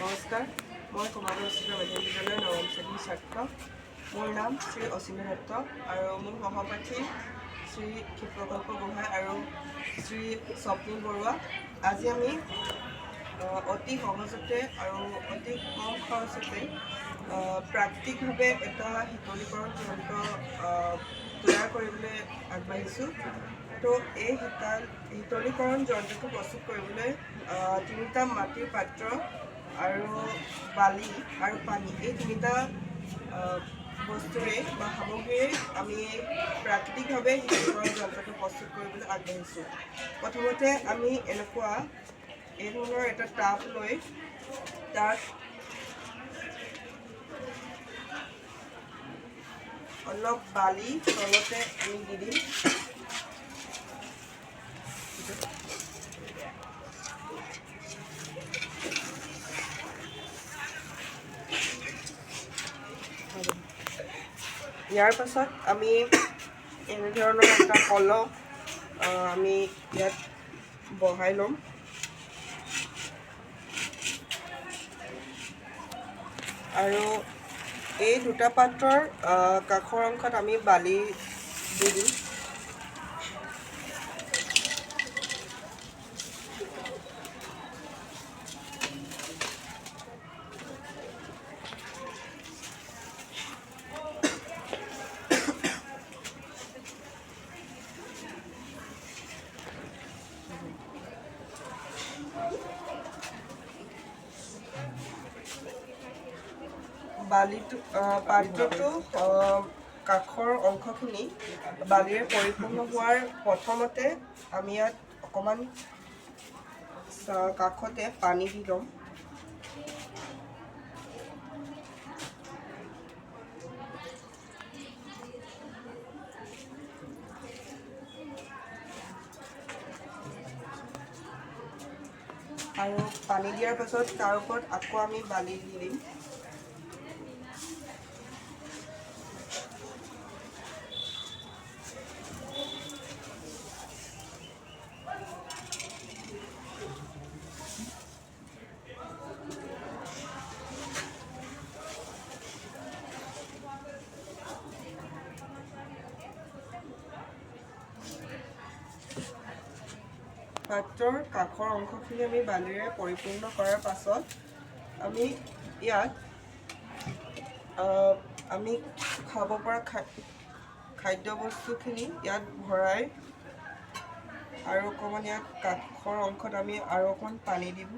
নমস্কাৰ, মই কুমাৰ মাধ্যমিক বিদ্যালয়ৰ নৱম শ্ৰেণীৰ ছাত্ৰ। মোৰ নাম শ্ৰী অসীমা দত্ত আৰু মোৰ সহপাঠী শ্ৰী ক্ষিপ্ৰকল্প গোহাঁই আৰু শ্ৰী স্বপ্নীল বৰুৱা। আজি আমি অতি সহজতে আৰু অতি কম খৰচতে প্ৰাকৃতিকভাৱে এটা শীতলীকৰণ যন্ত্ৰ তৈয়াৰ কৰিবলৈ আগবাঢ়িছোঁ। তো এই শীতলীকৰণ যন্ত্ৰটো প্ৰস্তুত কৰিবলৈ 3টা মাটিৰ পাত্ৰ আৰু বালি আৰু পানী, এই 3টা বস্তুৰে বা সামগ্ৰীৰে আমি প্ৰাকৃতিকভাৱে শীতলীকৰণ যন্ত্ৰটো প্ৰস্তুত কৰিবলৈ আগবাঢ়িছোঁ। প্ৰথমতে আমি এই ধৰণৰ এটা টাব লৈ তাত অলপ বালি তলতে আমি দি দিম। ইয়াৰ পাছত আমি এনেধৰণৰ এটা কলহ আমি ইয়াত বহাই ল'ম। আৰু এই 2টা পাত্ৰৰ কাষৰ অংশত আমি বালি দি দিম। পাত্ৰটো কাষৰ অংশখিনি বালিৰে পৰিপূৰ্ণ হোৱাৰ প্ৰথমতে আমি ইয়াত অকণমান কাষতে পানী দি ল'ম। আৰু পানী দিয়াৰ পাছত তাৰ ওপৰত আকৌ আমি বালি দি দিম। পাত্ৰৰ কাষৰ অংশখিনি আমি বালিৰে পৰিপূৰ্ণ কৰাৰ পাছত আমি ইয়াত আমি খাব পৰা খাদ্যবস্তুখিনি ইয়াত ভৰাই আৰু অকণমান ইয়াত কাষৰ অংশত আমি আৰু অকণমান পানী দিম।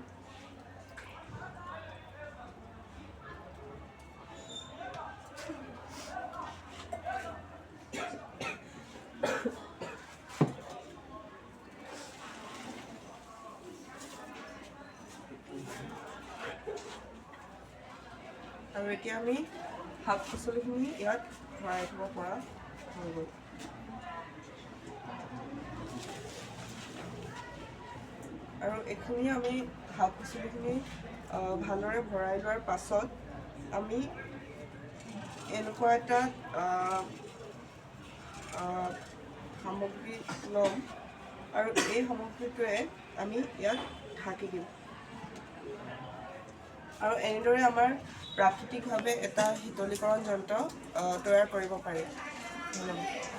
আৰু এতিয়া আমি শাক পাচলিখিনি ইয়াত ভৰাই থ'ব পৰা হৈ গ'ল। আৰু এইখিনি আমি শাক পাচলিখিনি ভালদৰে ভৰাই লোৱাৰ পাছত আমি এনেকুৱা এটা সামগ্ৰী ল'ম আৰু এই সামগ্ৰীটোৱে আমি ইয়াত ঢাকি দিম। আৰু এনেদৰে আমাৰ প্ৰাকৃতিকভাৱে এটা শীতলীকৰণ যন্ত্ৰ তৈয়াৰ কৰিব পাৰি। ধন্যবাদ।